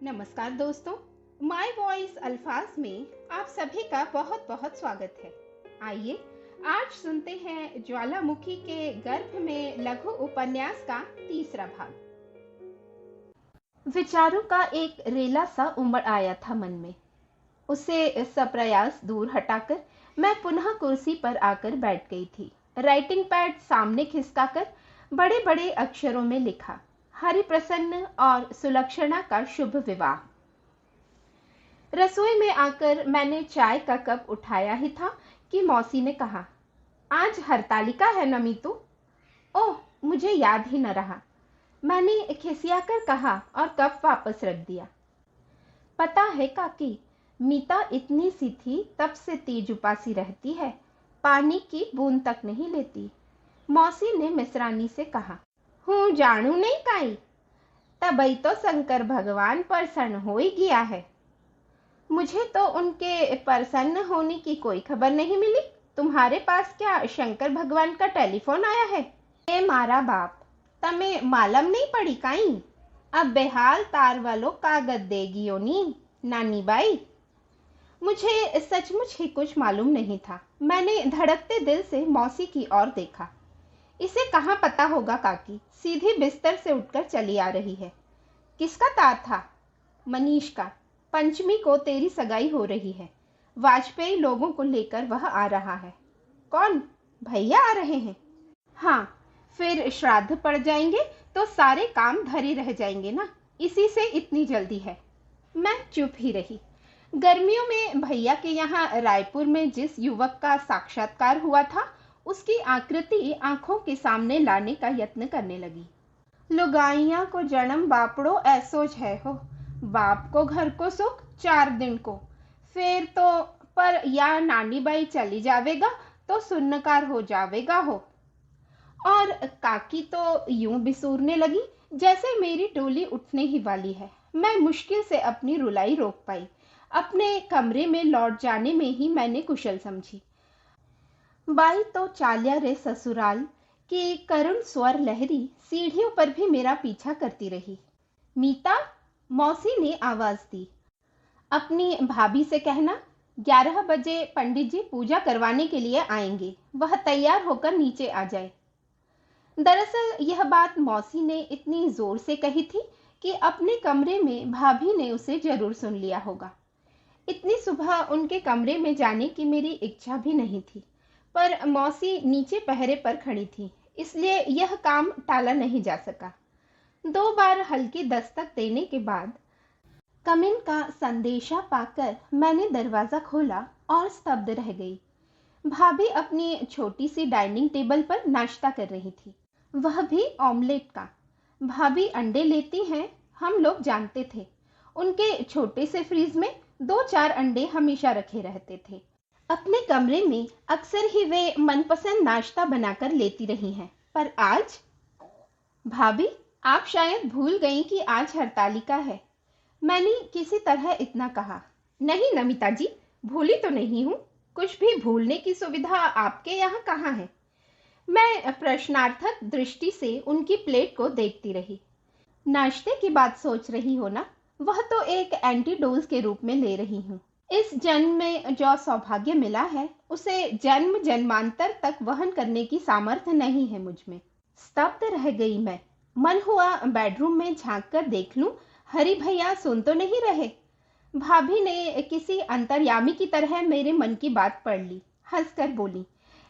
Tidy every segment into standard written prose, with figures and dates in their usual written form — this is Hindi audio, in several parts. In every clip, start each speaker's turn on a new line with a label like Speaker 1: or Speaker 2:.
Speaker 1: नमस्कार दोस्तों, माय वॉइस अल्फाज में आप सभी का बहुत बहुत स्वागत है। आइए आज सुनते हैं ज्वालामुखी के गर्भ में लघु उपन्यास का तीसरा भाग। विचारों का एक रेला सा उमड़ आया था मन में। उसे सप्रयास दूर हटाकर मैं पुनः कुर्सी पर आकर बैठ गई थी। राइटिंग पैड सामने खिसकाकर बड़े बड़े अक्षरों में लिखा, हरिप्रसन्न और सुलक्षणा का शुभ विवाह। रसोई में आकर मैंने चाय का कप उठाया ही था कि मौसी ने कहा, आज हरतालिका है न मीतू? ओह, मुझे याद ही न रहा, मैंने खिसियाकर कहा और कप वापस रख दिया। पता है काकी, मीता इतनी सी थी तब से तेज उपासी रहती है, पानी की बूंद तक नहीं लेती, मौसी ने मिसरानी से कहा। हूँ जानू नहीं काई, तबई तो शंकर भगवान प्रसन्न हो ही गया है। मुझे तो उनके प्रसन्न होने की कोई खबर नहीं मिली। तुम्हारे पास क्या शंकर भगवान का टेलीफोन आया है? ए मारा बाप, तमे मालूम नहीं पड़ी काई? अब बेहाल तार वालों कागज देगी नी नानी बाई। मुझे सचमुच ही कुछ मालूम नहीं था। मैंने धड़कते दिल से मौसी की ओर देखा। इसे कहाँ पता होगा काकी, सीधी बिस्तर से उठकर चली आ रही है। किसका तार था? मनीष का। पंचमी को तेरी सगाई हो रही है, वाजपेयी लोगों को लेकर वह आ रहा है। कौन? भैया आ रहे हैं? हाँ, फिर श्राद्ध पड़ जाएंगे तो सारे काम धरे रह जाएंगे ना, इसी से इतनी जल्दी है। मैं चुप ही रही। गर्मियों में भैया के यहाँ रायपुर में जिस युवक का साक्षात्कार हुआ था, उसकी आकृति आंखों के सामने लाने का यत्न करने लगी। लुगाइयां को जन्म बापड़ो ऐसोच है हो, बाप को घर को सुख 4 दिन को, फिर तो पर या नानी बाई चली जावेगा तो सुन्नकार हो जावेगा हो। और काकी तो यूं बिसूरने लगी जैसे मेरी टोली उठने ही वाली है। मैं मुश्किल से अपनी रुलाई रोक पाई। अपने कमरे में लौट जाने में ही मैंने कुशल समझी। बाई तो चाल्या रे ससुराल की करुण स्वर लहरी सीढ़ियों पर भी मेरा पीछा करती रही। मीता, मौसी ने आवाज दी, अपनी भाभी से कहना 11 बजे पंडित जी पूजा करवाने के लिए आएंगे, वह तैयार होकर नीचे आ जाए। दरअसल यह बात मौसी ने इतनी जोर से कही थी कि अपने कमरे में भाभी ने उसे जरूर सुन लिया होगा। इतनी सुबह उनके कमरे में जाने की मेरी इच्छा भी नहीं थी, पर मौसी नीचे पहरे पर खड़ी थी, इसलिए यह काम टाला नहीं जा सका। 2 बार हल्की दस्तक देने के बाद कमिन का संदेशा पाकर मैंने दरवाजा खोला और स्तब्ध रह गई। भाभी अपनी छोटी सी डाइनिंग टेबल पर नाश्ता कर रही थी, वह भी ऑमलेट का। भाभी अंडे लेती हैं, हम लोग जानते थे। उनके छोटे से फ्रीज में 2-4 अंडे हमेशा रखे रहते थे। अपने कमरे में अक्सर ही वे मनपसंद नाश्ता बनाकर लेती रही हैं, पर आज? भाभी, आप शायद भूल गई कि आज हरतालिका है, मैंने किसी तरह इतना कहा। नहीं नमिता जी, भूली तो नहीं हूँ, कुछ भी भूलने की सुविधा आपके यहाँ कहाँ है? मैं प्रश्नार्थक दृष्टि से उनकी प्लेट को देखती रही। नाश्ते की बात सोच रही हो ना? वह तो एक एंटीडोज के रूप में ले रही हूँ। इस जन्म में जो सौभाग्य मिला है, उसे जन्म जन्मांतर तक वहन करने की सामर्थ्य नहीं है मुझ में। स्तब्ध रह गई मैं। मन हुआ बेडरूम में झांक कर देख लूं, हरि भैया सुन तो नहीं रहे। भाभी ने किसी अंतर्यामी की तरह मेरे मन की बात पढ़ ली। हंसकर बोली,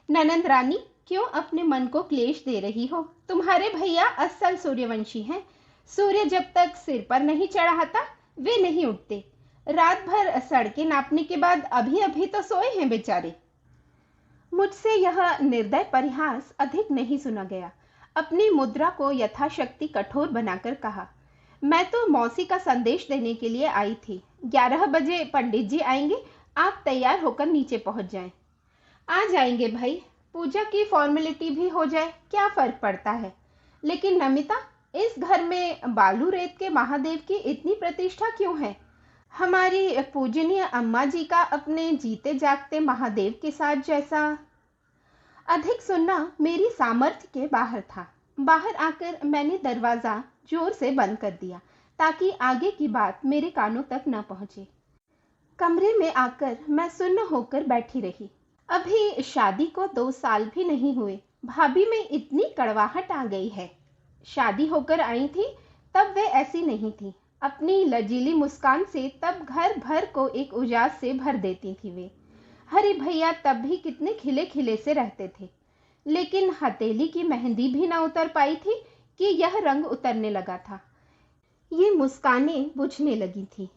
Speaker 1: ननंद रानी, क्यों अपने मन को क्लेश दे रही हो? तुम्हारे भैया असल सूर्यवंशी हैं। सूर्य जब तक सिर पर नहीं चढ़ाता वे नहीं उठते। रात भर सड़कें नापने के बाद अभी अभी तो सोए हैं बेचारे। मुझसे यह निर्दय परिहास अधिक नहीं सुना गया। अपनी मुद्रा को यथाशक्ति कठोर बनाकर कहा, मैं तो मौसी का संदेश देने के लिए आई थी। 11 बजे पंडित जी आएंगे, आप तैयार होकर नीचे पहुंच जाएं। आ जाएंगे भाई, पूजा की फॉर्मेलिटी भी हो जाए, क्या फर्क पड़ता है। लेकिन नमिता, इस घर में बालू रेत के महादेव की इतनी प्रतिष्ठा क्यों है? हमारी पूजनीय अम्मा जी का अपने जीते जागते महादेव के साथ जैसा। अधिक सुनना मेरी सामर्थ्य के बाहर था। बाहर आकर मैंने दरवाजा जोर से बंद कर दिया ताकि आगे की बात मेरे कानों तक न पहुंचे। कमरे में आकर मैं सुन्न होकर बैठी रही। अभी शादी को 2 साल भी नहीं हुए, भाभी में इतनी कड़वाहट आ गई है। शादी होकर आई थी तब वे ऐसी नहीं थी। अपनी लजीली मुस्कान से तब घर भर को एक उजास से भर देती थी वे। हरी भैया तब भी कितने खिले खिले से रहते थे, लेकिन हथेली की मेहंदी भी ना उतर पाई थी कि यह रंग उतरने लगा था। ये मुस्कानें बुझने लगी थी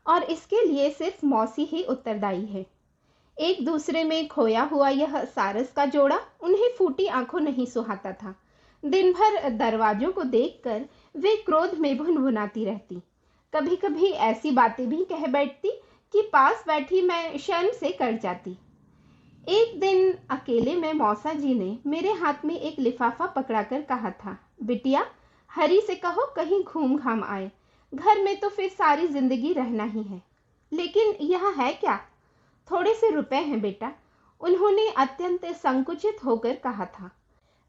Speaker 1: और इसके लिए सिर्फ मौसी ही उत्तरदायी है। एक दूसरे में खोया हुआ यह सारस का जोड़ा उन्हें फूटी आंखों नहीं सुहाता था। दिन भर दरवाजों को देखकर वे क्रोध में भुनभुनाती रहती। कभी कभी ऐसी बातें भी कह बैठती कि पास बैठी मैं शर्म से कट जाती। एक दिन अकेले में मौसा जी ने मेरे हाथ में एक लिफाफा पकड़ाकर कहा था, बिटिया हरी से कहो कहीं घूम घाम आए, घर में तो फिर सारी जिंदगी रहना ही है। लेकिन यह है क्या? थोड़े से रुपए हैं बेटा, उन्होंने अत्यंत संकुचित होकर कहा था।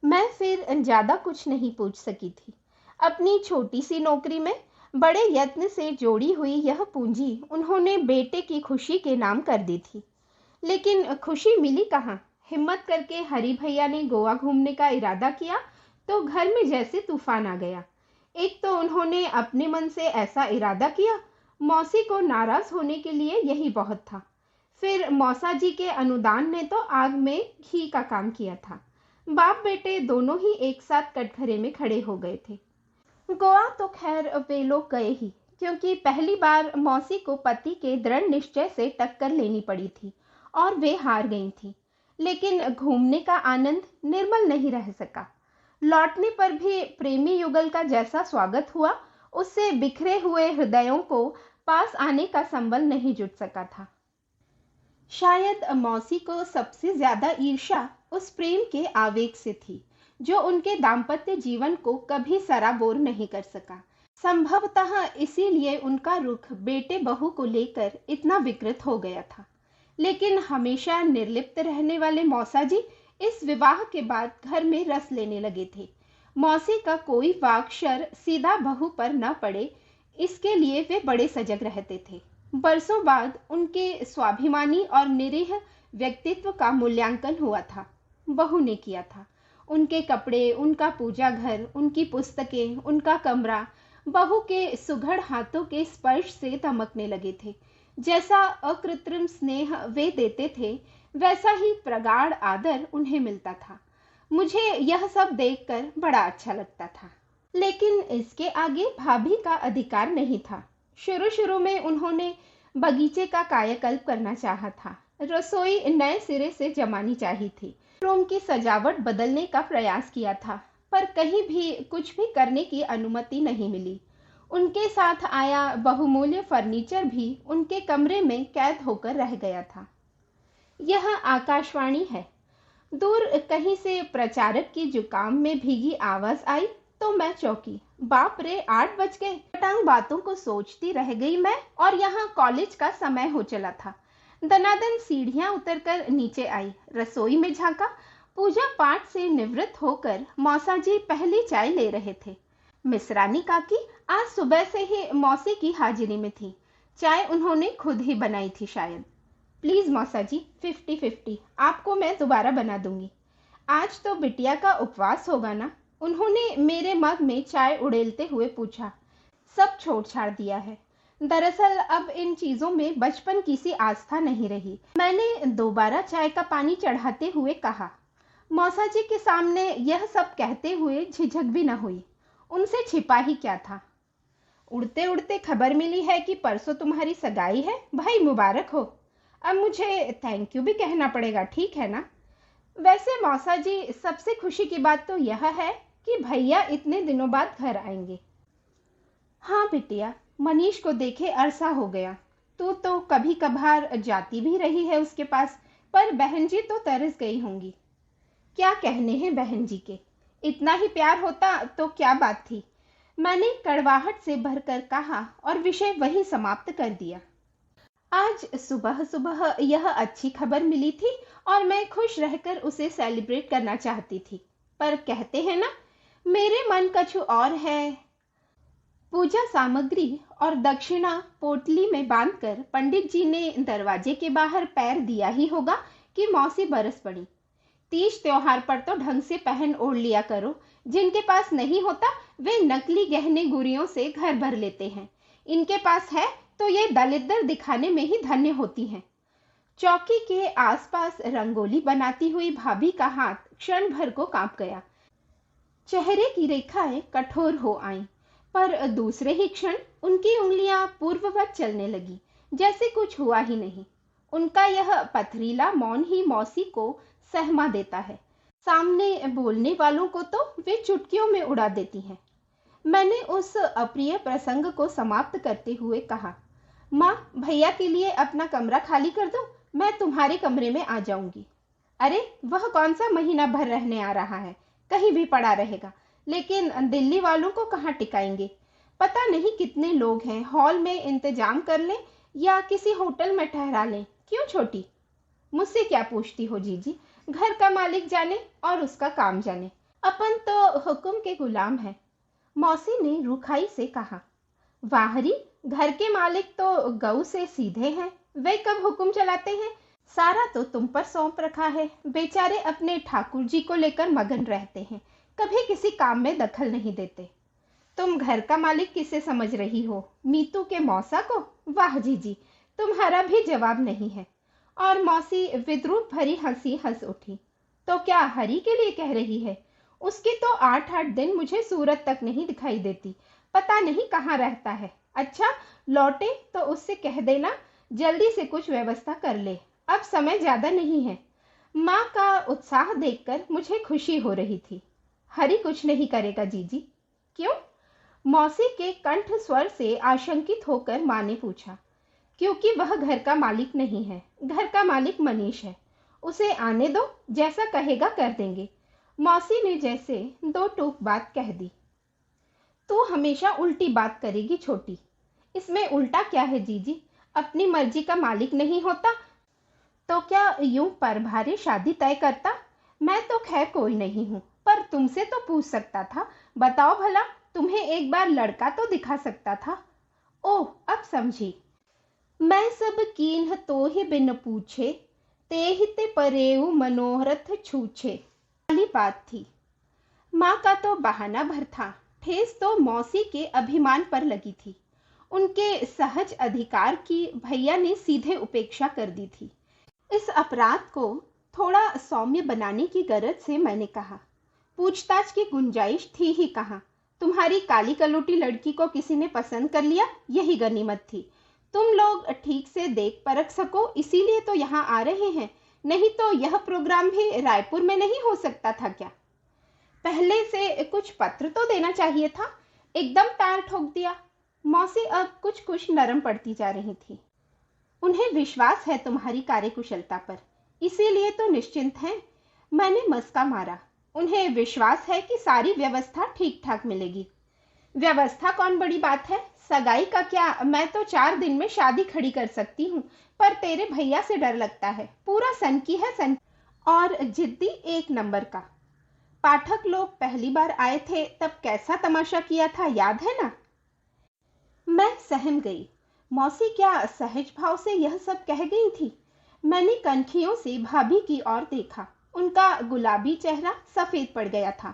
Speaker 1: मैं फिर ज्यादा कुछ नहीं पूछ सकी थी। अपनी छोटी सी नौकरी में बड़े यत्न से जोड़ी हुई यह पूंजी उन्होंने बेटे की खुशी के नाम कर दी थी। लेकिन खुशी मिली कहाँ? हिम्मत करके हरी भैया ने गोवा घूमने का इरादा किया तो घर में जैसे तूफान आ गया। एक तो उन्होंने अपने मन से ऐसा इरादा किया, मौसी को नाराज होने के लिए यही बहुत था। फिर मौसा जी के अनुदान ने तो आग में घी का काम किया था। बाप बेटे दोनों ही एक साथ कटघरे में खड़े हो गए थे। गोवा तो खैर वे लोग गए ही, क्योंकि पहली बार मौसी को पति के दृढ़ निश्चय से टक्कर लेनी पड़ी थी और वे हार गई थी। लेकिन घूमने का आनंद निर्मल नहीं रह सका। लौटने पर भी प्रेमी युगल का जैसा स्वागत हुआ, उससे बिखरे हुए हृदयों को पास आने का संबल नहीं जुट सका था। शायद मौसी को सबसे ज्यादा ईर्ष्या उस प्रेम के आवेग से थी जो उनके दाम्पत्य जीवन को कभी सराबोर नहीं कर सका। संभवतः इसीलिए उनका रुख बेटे बहू को लेकर इतना विकृत हो गया था। लेकिन हमेशा निर्लिप्त रहने वाले मौसा जी इस विवाह के बाद घर में रस लेने लगे थे। मौसी का कोई वाक्शर सीधा बहू पर न पड़े, इसके लिए वे बड़े सजग रहते थे। बरसों बाद उनके स्वाभिमानी और निरीह व्यक्तित्व का मूल्यांकन हुआ था, बहू ने किया था। उनके कपड़े, उनका पूजा घर, उनकी पुस्तकें, उनका कमरा बहू के सुघड़ हाथों के स्पर्श से दमकने लगे थे। जैसा अकृत्रिम स्नेह वे देते थे, वैसा ही प्रगाढ़ आदर उन्हें मिलता था। मुझे यह सब देखकर बड़ा अच्छा लगता था। लेकिन इसके आगे भाभी का अधिकार नहीं था। शुरू शुरू में उन्होंने बगीचे का कायाकल्प करना चाहा था, रसोई नए सिरे से जमानी चाहिए थी, रूम की सजावट बदलने का प्रयास किया था, पर कहीं भी कुछ भी करने की अनुमति नहीं मिली। उनके साथ आया बहुमूल्य फर्नीचर भी उनके कमरे में कैद होकर रह गया था। यह आकाशवाणी है। दूर कहीं से प्रचारक की जुकाम में भीगी आवाज आई तो मैं चौंकी। बाप रे, 8 बज गए। पटांग बातों को सोचती रह गई मैं, और यहाँ कॉलेज का समय हो चला था। दनादन सीढ़ियां उतरकर नीचे आई, रसोई में झांका। पूजा पाठ से निवृत्त होकर मौसा जी पहली चाय ले रहे थे। मिसरानी काकी आज सुबह से ही मौसी की हाजिरी में थी। चाय उन्होंने खुद ही बनाई थी शायद। प्लीज मौसा जी, 50-50 आपको मैं दोबारा बना दूंगी। आज तो बिटिया का उपवास होगा ना? उन्होंने मेरे मग में चाय उड़ेलते हुए पूछा। सब छोड़ छाड़ दिया है। दरअसल अब इन चीजों में बचपन की सी आस्था नहीं रही। मैंने दोबारा चाय का पानी चढ़ाते हुए कहा। मौसा जी के सामने यह सब कहते हुए झिझक भी न हुई। उनसे छिपा ही क्या था। उड़ते उड़ते खबर मिली है कि परसों तुम्हारी सगाई है। भाई मुबारक हो। अब मुझे थैंक यू भी कहना पड़ेगा, ठीक है ना? वैसे मौसा जी, सबसे खुशी की बात तो यह है कि भैया इतने दिनों बाद घर आएंगे। हाँ बिटिया, मनीष को देखे अरसा हो गया। तू तो कभी कभार जाती भी रही है उसके पास, पर बहन जी तो तरस गई होंगी। क्या कहने हैं बहन जी के, इतना ही प्यार होता तो क्या बात थी। मैंने कड़वाहट से भरकर कहा और विषय वही समाप्त कर दिया। आज सुबह सुबह यह अच्छी खबर मिली थी और मैं खुश रहकर उसे सेलिब्रेट करना चाहती थी, पर कहते हैं ना, मेरे मन कछु और है। पूजा सामग्री और दक्षिणा पोटली में बांधकर पंडित जी ने दरवाजे के बाहर पैर दिया ही होगा कि मौसी बरस पड़ी। तीज त्योहार पर तो ढंग से पहन ओढ़ लिया करो, जिनके पास नहीं होता वे नकली गहने गुड़ियों से घर भर लेते हैं, इनके पास है तो ये दलिद्दर दिखाने में ही धन्य होती हैं। चौकी के आसपास रंगोली बनाती हुई भाभी का हाथ क्षण भर को कांप गया। चेहरे की रेखाएं कठोर हो आईं, पर दूसरे ही क्षण उनकी उंगलियां पूर्ववत चलने लगी, जैसे कुछ हुआ ही नहीं। उनका यह पथरीला मौन ही मौसी को सहमा देता है। सामने बोलने वालों को तो वे चुटकियों में उड़ा देती हैं। मैंने उस अप्रिय प्रसंग को समाप्त करते हुए कहा, माँ, भैया के लिए अपना कमरा खाली कर दो, मैं तुम्हारे कमरे में आ जाऊंगी। अरे, वह कौन सा महीना भर रहने आ रहा है, कहीं भी पड़ा रहेगा, लेकिन दिल्ली वालों को कहाँ टिकाएंगे। पता नहीं कितने लोग हैं, हॉल में इंतजाम कर लें या किसी होटल में ठहरा लें। क्यों छोटी? मुझसे क्या पूछती हो जीजी, घर का मालिक जाने और उसका काम जाने, अपन तो हुक्म के गुलाम हैं। मौसी ने रुखाई से कहा, वाहरी, घर के मालिक तो गऊ से सीधे हैं, वे कब हुक्म चलाते हैं, सारा तो तुम पर सौंप रखा है। बेचारे अपने ठाकुर जी को लेकर मगन रहते हैं, कभी किसी काम में दखल नहीं देते। तुम घर का मालिक किसे समझ रही हो, मीतू के मौसा को? वाह जीजी, तुम्हारा भी जवाब नहीं है। और मौसी विद्रूप भरी हंसी हंस उठी। तो क्या हरी के लिए कह रही है? उसकी तो 8-8 दिन मुझे सूरत तक नहीं दिखाई देती, पता नहीं कहाँ रहता है। अच्छा, लौटे तो उससे कह देना जल्दी से कुछ व्यवस्था कर ले, अब समय ज्यादा नहीं है। माँ का उत्साह देखकर मुझे खुशी हो रही थी। हरी कुछ नहीं करेगा जीजी। क्यों? मौसी के कंठ स्वर से आशंकित होकर माँ ने पूछा। क्योंकि वह घर का मालिक नहीं है, घर का मालिक मनीष है। उसे आने दो, जैसा कहेगा कर देंगे। मौसी ने जैसे दो टूक बात कह दी। तू हमेशा उल्टी बात करेगी छोटी। इसमें उल्टा क्या है जीजी? अपनी मर्जी का मालिक नहीं होता तो क्या यूं परभारे शादी तय करता? मैं तो खैर कोई नहीं हूं, पर तुमसे तो पूछ सकता था। बताओ भला, तुम्हें एक बार लड़का तो दिखा सकता था। ओह, अब समझी। मैं सब कीन्ह तो ही बिन पूछे, ते ते परेऊ मनोरथ छूछे वाली बात थी। माँ का तो बहाना भर था, ठेस तो मौसी के अभिमान पर लगी थी। उनके सहज अधिकार की भैया ने सीधे उपेक्षा कर दी थी। इस अपराध को थोड़ा सौम्य बनाने की गरज से मैंने कहा, पूछताछ की गुंजाइश थी ही कहाँ। तुम्हारी काली कलोटी लड़की को किसी ने पसंद कर लिया, यही गनीमत थी। तुम लोग ठीक से देख परख सको, इसीलिए तो यहाँ आ रहे हैं, नहीं तो यह प्रोग्राम भी रायपुर में नहीं हो सकता था क्या? पहले से कुछ पत्र तो देना चाहिए था। एकदम पैर ठोक दिया। मौसी अब कुछ कुछ नरम पड़ती जा रही थी। उन्हें विश्वास है तुम्हारी कार्यकुशलता पर, इसीलिए तो निश्चिंत हैं। मैंने मस्का मारा। उन्हें विश्वास है कि सारी व्यवस्था ठीक ठाक मिलेगी। व्यवस्था कौन बड़ी बात है, सगाई का क्या, मैं तो 4 दिन में शादी खड़ी कर सकती हूँ, पर तेरे भैया से डर लगता है। पूरा सनकी है, सन और जिद्दी एक नंबर का। पाठक लोग पहली बार आए थे तब कैसा तमाशा किया था, याद है ना? मैं सहम गई। मौसी क्या सहज भाव से यह सब कह गई थी? मैंने कनखियों से भाभी की ओर देखा। उनका गुलाबी चेहरा सफेद पड़ गया था।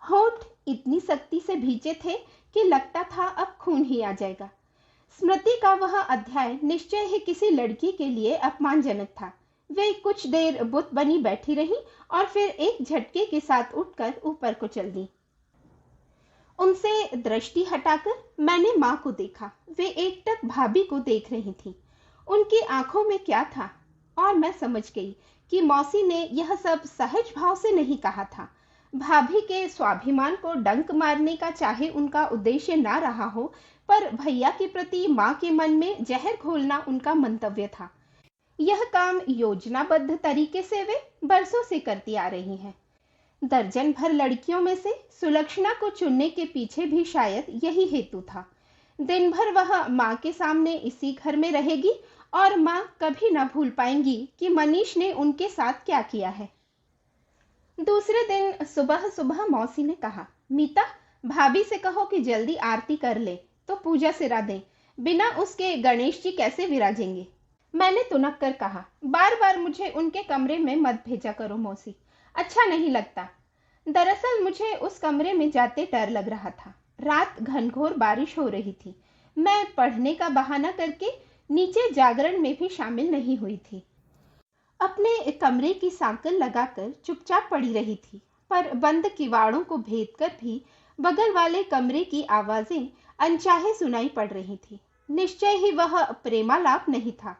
Speaker 1: होठ इतनी सख्ती से भींचे थे कि लगता था अब खून ही आ जाएगा। स्मृति का वह अध्याय निश्चय ही किसी लड़की के लिए अपमानजनक था। वे कुछ देर बुत बनी बैठी रही और फिर एक झटके के साथ उठकर ऊपर को चल दी। उनसे दृष्टि हटाकर मैंने माँ को देखा। वे एकटक भाभी को देख रही थी। उनकी आंखों में क्या था, और मैं समझ गई कि मौसी ने यह सब सहज भाव से नहीं कहा था। भाभी के स्वाभिमान को डंक मारने का चाहे उनका उद्देश्य ना रहा हो, पर भैया के प्रति माँ के मन में जहर घोलना उनका मंतव्य था। यह काम योजनाबद्ध तरीके से वे बरसों से करती आ रही हैं। दर्जन भर लड़कियों में से सुलक्षणा को चुनने के पीछे भी शायद यही हेतु था। दिन भर वह माँ के सामने इसी घर में रहेगी और माँ कभी न भूल पाएंगी कि मनीष ने उनके साथ क्या किया है। दूसरे दिन सुबह सुबह मौसी ने कहा, मीता, भाभी से कहो कि जल्दी आरती कर ले, तो पूजा सिरा दें, बिना उसके गणेश जी कैसे विराजेंगे? मैंने तुनक कर कहा, बार बार मुझे उनके कमरे में मत भेजा करो मौसी, अच्छा नहीं लगता। दरअसल मुझे उस कमरे में जाते डर लग रहा था। रात घनघोर बारिश हो रही थी। मैं पढ़ने का बहाना करके नीचे जागरण में भी शामिल नहीं हुई थी। अपने कमरे की सांकल लगाकर चुपचाप पड़ी रही थी, पर बंद किवाड़ों को भेद कर भी बगल वाले कमरे की आवाजें अनचाहे सुनाई पड़ रही थी। निश्चय ही वह प्रेमालाप नहीं था।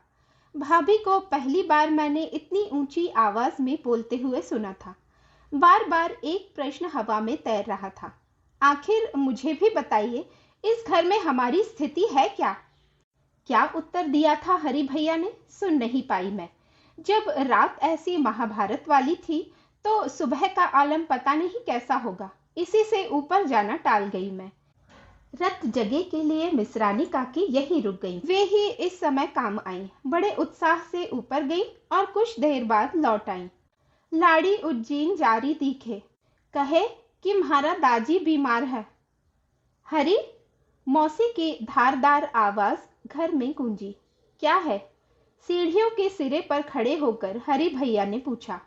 Speaker 1: भाभी को पहली बार मैंने इतनी ऊंची आवाज में बोलते हुए सुना था। बार बार एक प्रश्न हवा में तैर रहा था, आखिर मुझे भी बताइए, इस घर में हमारी स्थिति है क्या? क्या उत्तर दिया था हरि भैया ने, सुन नहीं पाई मैं। जब रात ऐसी महाभारत वाली थी तो सुबह का आलम पता नहीं कैसा होगा, इसी से ऊपर जाना टाल गई मैं। रत जगह के लिए मिसरानी काकी यहीं रुक गई। वे ही इस समय काम आई। बड़े उत्साह से ऊपर गई और कुछ देर बाद लौट आई। लाड़ी उज्जैन जारी दिखे, कहे कि म्हारा दाजी बीमार है। हरी, मौसी की धारदार आवाज घर में गूंजी। क्या है? सीढ़ियों के सिरे पर खड़े होकर हरि भैया ने पूछा।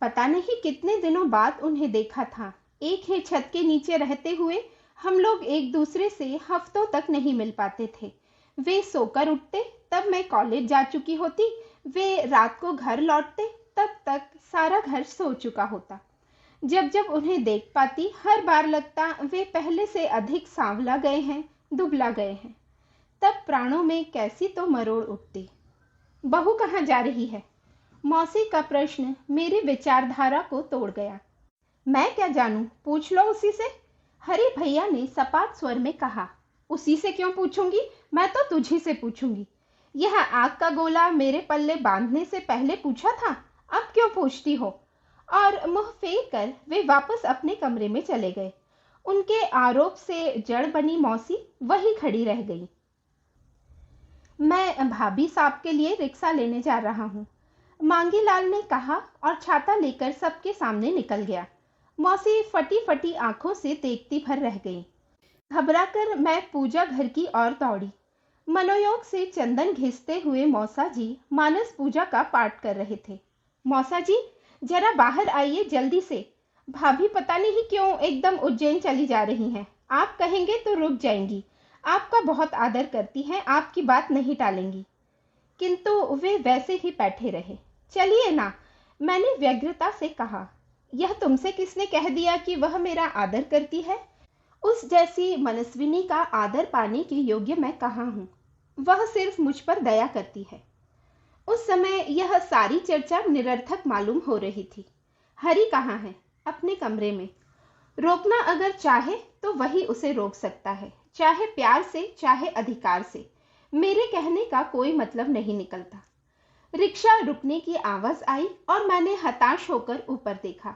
Speaker 1: पता नहीं कितने दिनों बाद उन्हें देखा था। एक ही छत के नीचे रहते हुए हम लोग एक दूसरे से हफ्तों तक नहीं मिल पाते थे। वे सोकर उठते तब मैं कॉलेज जा चुकी होती, वे रात को घर लौटते तब तक सारा घर सो चुका होता। जब जब उन्हें देख पाती हर बार लगता वे पहले से अधिक सांवला गए हैं, दुबला गए हैं। तब प्राणों में कैसी तो मरोड़ उठती। बहू कहाँ जा रही है? मौसी का प्रश्न मेरी विचारधारा को तोड़ गया। मैं क्या जानूं, पूछ लो उसी से, हरि भैया ने सपाट स्वर में कहा। उसी से क्यों पूछूंगी, मैं तो तुझी से पूछूंगी। यह आग का गोला मेरे पल्ले बांधने से पहले पूछा था, अब क्यों पूछती हो? और मुंह फेर कर वे वापस अपने कमरे में चले गए। उनके आरोप से जड़ बनी मौसी वही खड़ी रह गई। मैं भाभी साहब के लिए रिक्शा लेने जा रहा हूँ, मांगीलाल ने कहा और छाता लेकर सबके सामने निकल गया। मौसी फटी फटी आंखों से देखती भर रह गई। घबराकर मैं पूजा घर की ओर दौड़ी। मनोयोग से चंदन घिसते हुए मौसा जी मानस पूजा का पाठ कर रहे थे। मौसा जी, जरा बाहर आइए जल्दी से। भाभी पता नहीं क्यों एकदम उज्जैन चली जा रही हैं। आप कहेंगे तो रुक जाएंगी। आपका बहुत आदर करती हैं, आपकी बात नहीं टालेंगी। किंतु वे वैसे ही बैठे रहे। चलिए ना, मैंने व्यग्रता से कहा। यह तुमसे किसने कह दिया कि वह मेरा आदर करती है? उस जैसी मनस्विनी का आदर पाने के योग्य मैं कहाँ हूँ? वह सिर्फ मुझ पर दया करती है। उस समय यह सारी चर्चा निरर्थक मालूम हो रही थी। हरि कहाँ है? अपने कमरे में। रोकना अगर चाहे तो वही उसे रोक सकता है, चाहे प्यार से चाहे अधिकार से। मेरे कहने का कोई मतलब नहीं निकलता। रिक्शा रुकने की आवाज आई और मैंने हताश होकर ऊपर देखा।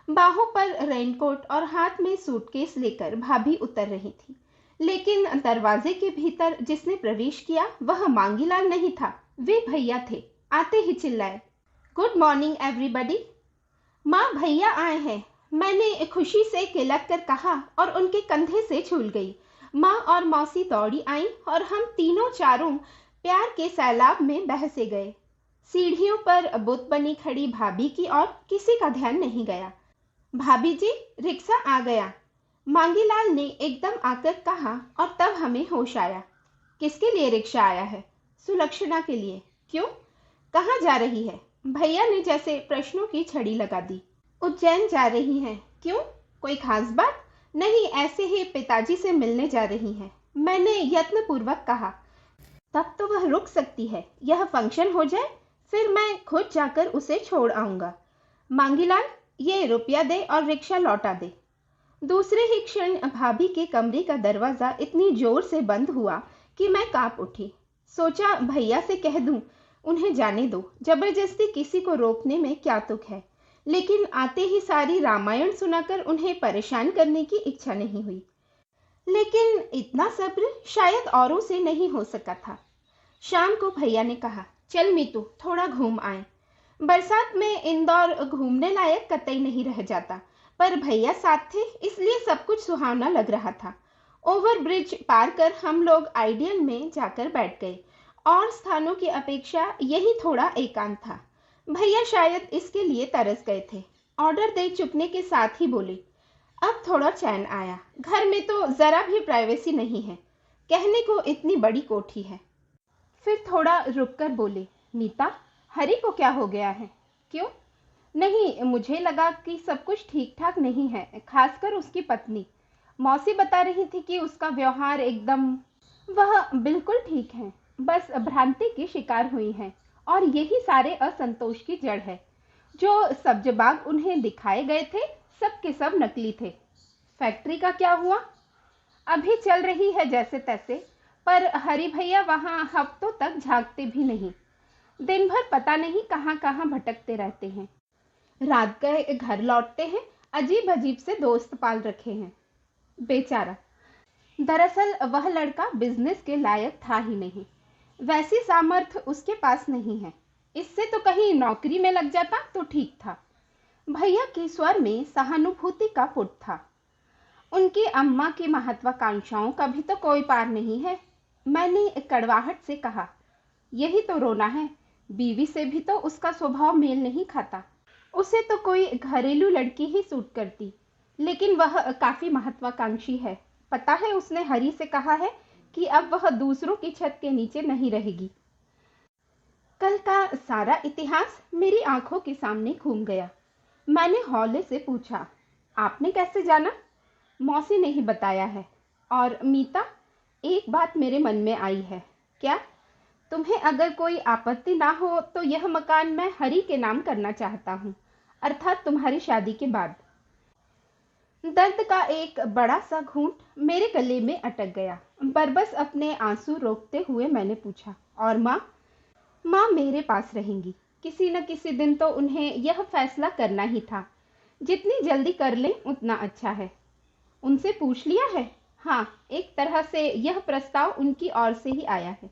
Speaker 1: बाहों पर रेनकोट और हाथ में सूटकेस लेकर भाभी उतर रही थी, लेकिन दरवाजे के भीतर जिसने प्रवेश किया वह मांगीलाल नहीं था, वे भैया थे। आते ही चिल्लाए, गुड मॉर्निंग एवरीबॉडी। माँ, भैया आए हैं, मैंने खुशी से किलक कर कहा और उनके कंधे से झूल गई। माँ और मौसी दौड़ी आई और हम तीनों चारों प्यार के सैलाब में बह से गए। सीढ़ियों पर बुत बनी खड़ी भाभी की ओर किसी का ध्यान नहीं गया। भाभी जी, रिक्शा आ गया, मांगीलाल ने एकदम आकर कहा और तब हमें होश आया। किसके लिए रिक्शा आया है? सुलक्षणा के लिए। क्यों? कहाँ जा रही है? भैया ने जैसे प्रश्नों की छड़ी लगा दी। उज्जैन जा रही हैं। क्यों, कोई खास बात? नहीं, ऐसे ही पिताजी से मिलने जा रही हैं, मैंने यत्नपूर्वक कहा। तब तो वह रुक सकती है, यह फंक्शन हो जाए फिर मैं खुद जाकर उसे छोड़ आऊंगा। मांगीलाल, ये रुपया दे और रिक्शा लौटा दे। दूसरे ही क्षण भाभी के कमरे का दरवाजा इतनी जोर से बंद हुआ कि मैं कांप उठी। सोचा भैया से कह दूं, उन्हें जाने दो, जबरदस्ती किसी को रोकने में क्या तुक है। लेकिन आते ही सारी रामायण सुनाकर उन्हें परेशान करने की इच्छा नहीं हुई। लेकिन इतना सब्र शायद औरों से नहीं हो सका था। शाम को भैया ने कहा, चल मीतू, थोड़ा घूम आए। बरसात में इंदौर घूमने लायक कतई नहीं रह जाता, पर भैया साथ थे इसलिए सब कुछ सुहावना लग रहा था। ओवर ब्रिज पार कर हम लोग आइडियल में जाकर बैठ गए। और स्थानों की अपेक्षा यही थोड़ा एकांत था। भैया शायद इसके लिए तरस गए थे। ऑर्डर दे चुपने के साथ ही बोले, अब थोड़ा चैन आया। घर में तो जरा भी प्राइवेसी नहीं है, कहने को इतनी बड़ी कोठी है। फिर थोड़ा रुककर बोले, मीता, हरी को क्या हो गया है? क्यों? नहीं, मुझे लगा कि सब कुछ ठीक ठाक नहीं है, खासकर उसकी पत्नी। मौसी बता रही थी कि उसका व्यवहार एकदम। वह बिल्कुल ठीक है, बस भ्रांति की शिकार हुई है और यही सारे असंतोष की जड़ है। जो सब्जबाग उन्हें दिखाए गए थे सब के सब नकली थे। फैक्ट्री का क्या हुआ? अभी चल रही है जैसे तैसे, पर हरी भैया वहां हफ्तों तक झांकते भी नहीं। दिन भर पता नहीं कहां कहां भटकते रहते हैं। रात गए घर लौटते हैं, अजीब अजीब से दोस्त पाल रखे हैं। बेचारा। दरअसल वह लड़का बिजनेस के लायक था ही नहीं। वैसी सामर्थ्य उसके पास नहीं है। इससे तो कहीं नौकरी में लग जाता तो ठीक था। भैया के स्वर में सहानुभूति का पुट था। उनकी अम्मा की महत्वाकांक्षाओं का भी तो कोई पार नहीं है। मैंने कड़वाहट से कहा, यही तो रोना है। बीवी से भी तो उसका स्वभाव मेल नहीं खाता। उसे तो कोई घरेलू लड़की ही सूट करती, लेकिन वह काफी महत्वाकांक्षी है। पता है उसने हरी से कहा है कि अब वह दूसरों की छत के नीचे नहीं रहेगी। कल का सारा इतिहास मेरी आंखों के सामने घूम गया। मैंने हौले से पूछा, आपने कैसे जाना? मौसी ने ही बताया है। और मीता, एक बात मेरे मन में आई है। क्या? तुम्हें अगर कोई आपत्ति ना हो तो यह मकान मैं हरी के नाम करना चाहता हूँ, अर्थात तुम्हारी शादी के बाद। दर्द का एक बड़ा सा घूंट मेरे गले में अटक गया। बरबस अपने आंसू रोकते हुए मैंने पूछा, और माँ? माँ मेरे पास रहेंगी। किसी न किसी दिन तो उन्हें यह फैसला करना ही था। जितनी जल्दी कर लें उतना अच्छा है। उनसे पूछ लिया है? हाँ, एक तरह से यह प्रस्ताव उनकी ओर से ही आया है।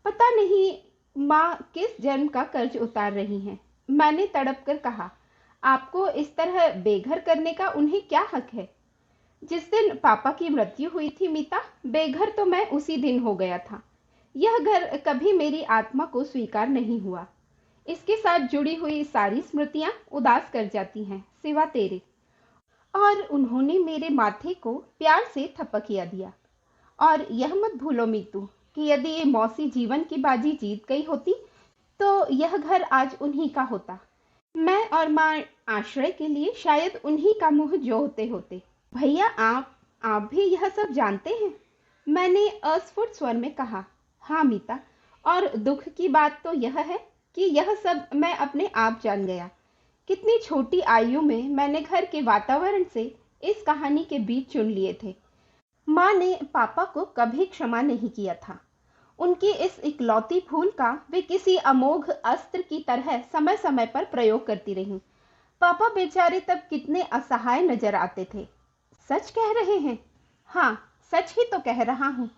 Speaker 1: पता नहीं माँ किस जन्म का कर्ज उतार रही हैं। मैंने तड़प कर कहा, आपको इस तरह बेघर करने का उन्हें क्या हक है? जिस दिन पापा की मृत्यु हुई थी मीता, बेघर तो मैं उसी दिन हो गया था। यह घर कभी मेरी आत्मा को स्वीकार नहीं हुआ। इसके साथ जुड़ी हुई सारी स्मृतियां उदास कर जाती हैं, सिवा तेरे। और उन्होंने मेरे माथे को प्यार से थपकिया दिया। और यह मत भूलो मीतू कि यदि मौसी जीवन की बाजी जीत गई होती तो यह घर आज उन्हीं का होता। मैं और माँ आश्रय के लिए शायद उन्हीं का मुंह जोहते होते। भैया, आप भी यह सब जानते हैं? मैंने अस्फुट स्वर में कहा, हाँ मीता, और दुख की बात तो यह है कि यह सब मैं अपने आप जान गया। कितनी छोटी आयु में मैंने घर के वातावरण से इस कहानी के बीच चुन लिए थे। माँ ने पापा को कभी क्षमा नहीं किया था। उनकी इस इकलौती भूल का वे किसी अमोघ अस्त्र की तरह समय समय पर प्रयोग करती रहीं। पापा बेचारे तब कितने असहाय नजर आते थे। सच कह रहे हैं? हाँ, सच ही तो कह रहा हूँ।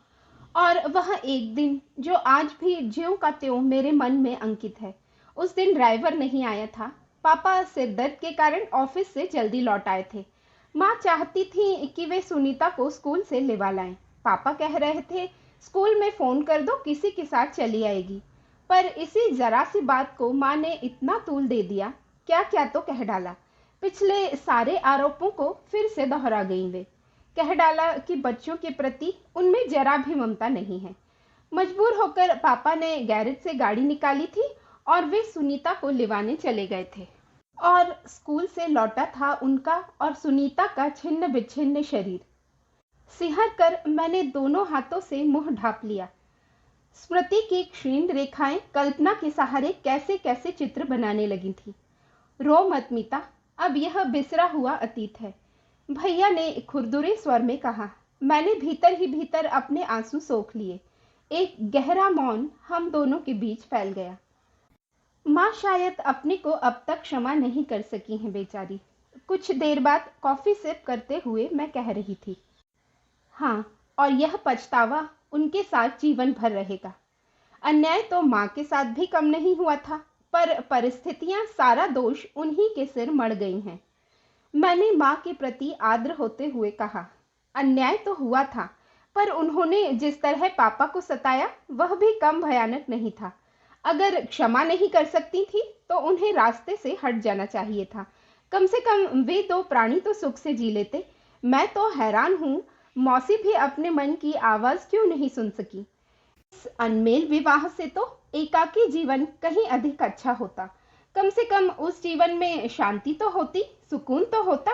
Speaker 1: और वह एक दिन जो आज भी ज्यों का त्यों मेरे मन में अंकित है। उस दिन ड्राइवर नहीं आया था। पापा सिरदर्द के कारण ऑफिस से जल्दी लौट आए थे। माँ चाहती थी कि वे सुनीता को स्कूल से लेवा लाएं। पापा कह रहे थे, स्कूल में फोन कर दो, किसी के साथ चली आएगी। पर इसी जरा सी बात को माँ ने इतना तूल दे दिया, क्या क्या तो कह डाला। पिछले सारे आरोपों को फिर से दोहरा गई। वे कह डाला कि बच्चों के प्रति उनमें जरा भी ममता नहीं है। मजबूर होकर पापा ने गैरेज से गाड़ी निकाली थी और वे सुनीता को लिवाने चले गए थे। और स्कूल से लौटा था उनका और सुनीता का छिन्न विच्छिन्न शरीर। सिहर कर मैंने दोनों हाथों से मुंह ढांप लिया। स्मृति की क्षीण रेखाएं कल्पना के सहारे कैसे कैसे चित्र बनाने लगी थी। रो मत मीता, अब यह बिसरा हुआ अतीत है, भैया ने खुरदुरे स्वर में कहा। मैंने भीतर ही भीतर अपने आंसू सोख लिए। एक गहरा मौन हम दोनों के बीच फैल गया। माँ शायद अपने को अब तक क्षमा नहीं कर सकी हैं बेचारी। कुछ देर बाद कॉफी सिप करते हुए मैं कह रही थी, हाँ, और यह पछतावा उनके साथ जीवन भर रहेगा। अन्याय तो माँ के साथ भी कम नहीं हुआ था, पर परिस्थितियां सारा दोष उन्हीं के सिर मढ़ गई हैं। मैंने माँ के प्रति आर्द्र होते हुए कहा, अन्याय तो हुआ था, पर उन्होंने जिस तरह पापा को सताया वह भी कम भयानक नहीं था। अगर क्षमा नहीं कर सकती थी तो उन्हें रास्ते से हट जाना चाहिए था। कम से कम वे दो प्राणी तो सुख से जी लेते। मैं तो हैरान हूँ, मौसी भी अपने मन की आवाज क्यों नहीं सुन सकी। इस अनमेल विवाह से तो एकाकी जीवन कहीं अधिक अच्छा होता। कम से कम उस जीवन में शांति तो होती, सुकून तो होता।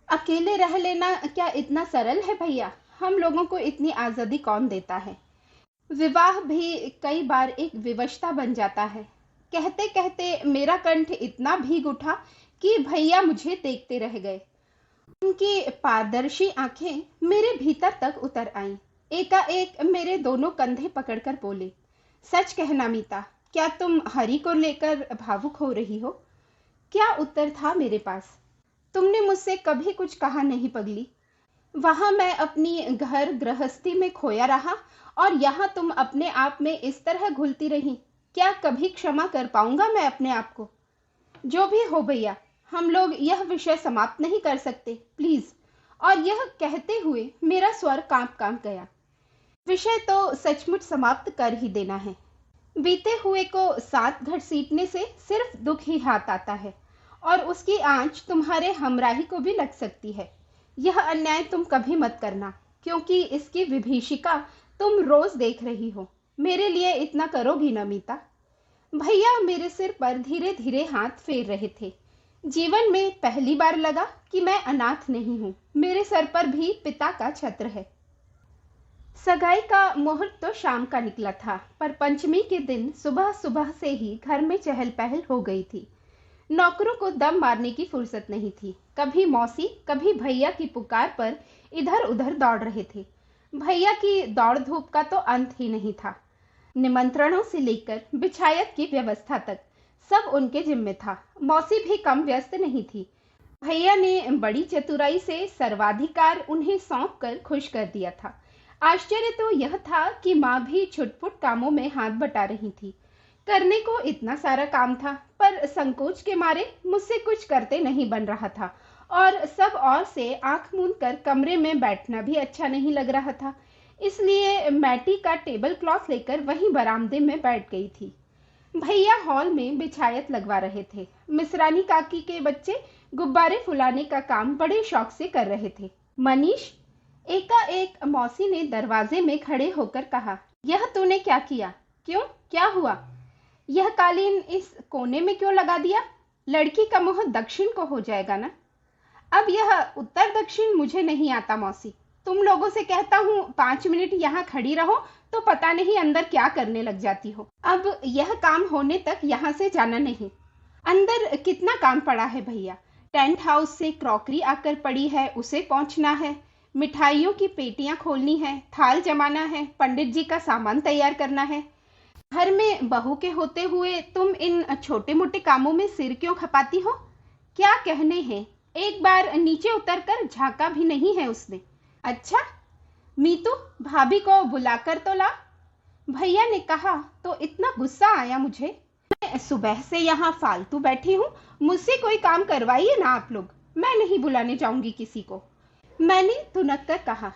Speaker 1: अकेले रह लेना क्या इतना सरल है भैया? हम लोगों को इतनी आजादी कौन देता है? विवाह भी कई बार एक विवशता बन जाता है। कहते कहते मेरा कंठ इतना भीग उठा कि भैया मुझे देखते रह गए। उनकी पारदर्शी आंखें मेरे भीतर तक उतर आईं। एकाएक मेरे दोनों कंधे पकड़कर बोले, सच कहना मीता, क्या तुम हरि को लेकर भावुक हो रही हो? क्या उत्तर था मेरे पास? तुमने मुझसे कभी कुछ कहा नहीं पगली। वहां मैं अपनी घर गृहस्थी में खोया रहा और यहाँ तुम अपने आप में इस तरह घुलती रही। क्या कभी क्षमा कर पाऊंगा मैं अपने आप को? जो भी हो भैया, हम लोग यह विषय समाप्त नहीं कर सकते, प्लीज। और यह कहते हुए मेरा स्वर कांप कांप गया। विषय तो सचमुच समाप्त कर ही देना है। बीते हुए को 7 घसीटने से सिर्फ दुख ही हाथ आता है और उसकी आंच तुम्हारे हमराही को भी लग सकती है। यह अन्याय तुम कभी मत करना, क्योंकि इसकी विभीषिका तुम रोज देख रही हो। मेरे लिए इतना करोगी न मीता? भैया मेरे सिर पर धीरे धीरे हाथ फेर रहे थे। जीवन में पहली बार लगा कि मैं अनाथ नहीं हूँ। मेरे सर पर भी पिता का छत्र है। सगाई का मुहूर्त तो शाम का निकला था, पर पंचमी के दिन सुबह सुबह से ही घर में चहल पहल हो गई थी। नौकरों को दम मारने की फुर्सत नहीं थी। कभी मौसी कभी भैया की पुकार पर इधर उधर दौड़ रहे थे। भैया की दौड़ धूप का तो अंत ही नहीं था। निमंत्रणों से लेकर बिछायत की व्यवस्था तक सब उनके जिम्मे था। मौसी भी कम व्यस्त नहीं थी। भैया ने बड़ी चतुराई से सर्वाधिकार उन्हें सौंप कर खुश कर दिया था। आश्चर्य तो यह था कि माँ भी छुटपुट कामों में हाथ बटा रही थी। करने को इतना सारा काम था, पर संकोच के मारे मुझसे कुछ करते नहीं बन रहा था और सब और से आंख मूंद कर कमरे में बैठना भी अच्छा नहीं लग रहा था। इसलिए मैटी का टेबल क्लॉथ लेकर वहीं बरामदे में बैठ गई थी। भैया हॉल में बिछायत लगवा रहे थे। मिसरानी काकी के बच्चे गुब्बारे फुलाने का काम बड़े शौक से कर रहे थे। मनीष, एकाएक मौसी ने दरवाजे में खड़े होकर कहा, यह तूने क्या किया? क्यों, क्या हुआ? यह कालीन इस कोने में क्यों लगा दिया? लड़की का मुंह दक्षिण को हो जाएगा ना। अब यह उत्तर दक्षिण मुझे नहीं आता मौसी। तुम लोगों से कहता हूँ 5 मिनट यहाँ खड़ी रहो तो पता नहीं अंदर क्या करने लग जाती हो। अब यह काम होने तक यहाँ से जाना नहीं। अंदर कितना काम पड़ा है भैया। टेंट हाउस से क्रॉकरी आकर पड़ी है, उसे पहुंचना है। मिठाइयों की पेटियां खोलनी है, थाल जमाना है, पंडित जी का सामान तैयार करना है। घर में बहू के होते हुए तुम इन छोटे मोटे कामों में सिर क्यों खपाती हो? क्या कहने हैं, एक बार नीचे उतरकर झांका भी नहीं है उसने। अच्छा, मीतू भाभी को बुलाकर तो ला, भैया ने कहा तो इतना गुस्सा आया मुझे। मैं सुबह से यहाँ फालतू बैठी हूँ, मुझसे कोई काम करवाइए ना आप लोग। मैं नहीं बुलाने जाऊंगी किसी को। मैंने तुनक कर कहा,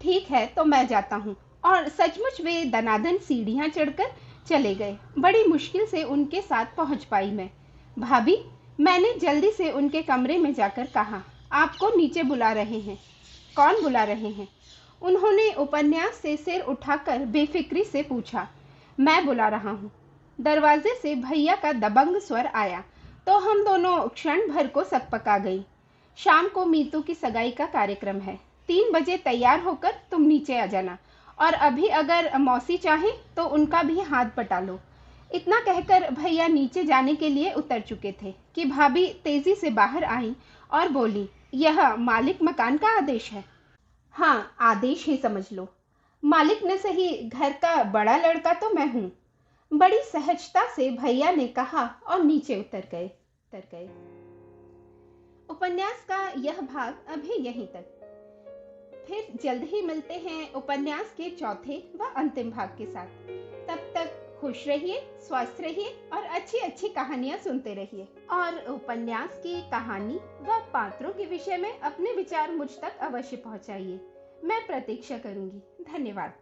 Speaker 1: ठीक है तो मैं जाता हूँ। और सचमुच वे दनादन सीढ़ियां चढ़कर चले गए। बड़ी मुश्किल से उनके साथ पहुंच पाई मैं। भाभी, मैंने जल्दी से उनके कमरे में जाकर कहा, आपको नीचे बुला रहे हैं। कौन बुला रहे हैं? उन्होंने उपन्यास से सिर उठाकर बेफिक्री से पूछा। मैं बुला रहा हूँ। दरवाजे से भैया का दबंग स्वर आया तो हम दोनों क्षण भर को सकपका गई। शाम को मीतू की सगाई का कार्यक्रम है। 3 बजे तैयार होकर तुम नीचे आ जाना, और अभी अगर मौसी चाहे तो उनका भी हाथ बटा लो। इतना कहकर भैया नीचे जाने के लिए उतर चुके थे कि भाभी तेजी से बाहर आई और बोली, यह मालिक मकान का आदेश है। हाँ, आदेश ही समझ लो। मालिक ने सही, घर का बड़ा लड़का तो मैं हूँ। बड़ी सहजता से भैया ने कहा और नीचे उतर गए। उपन्यास का यह भाग अभी यहीं तक। फिर जल्द ही मिलते हैं उपन्यास के चौथे व अंतिम भाग के साथ। तब तक खुश रहिए, स्वस्थ रहिए और अच्छी अच्छी कहानियां सुनते रहिए। और उपन्यास की कहानी व पात्रों के विषय में अपने विचार मुझ तक अवश्य पहुंचाइए। मैं प्रतीक्षा करूंगी। धन्यवाद।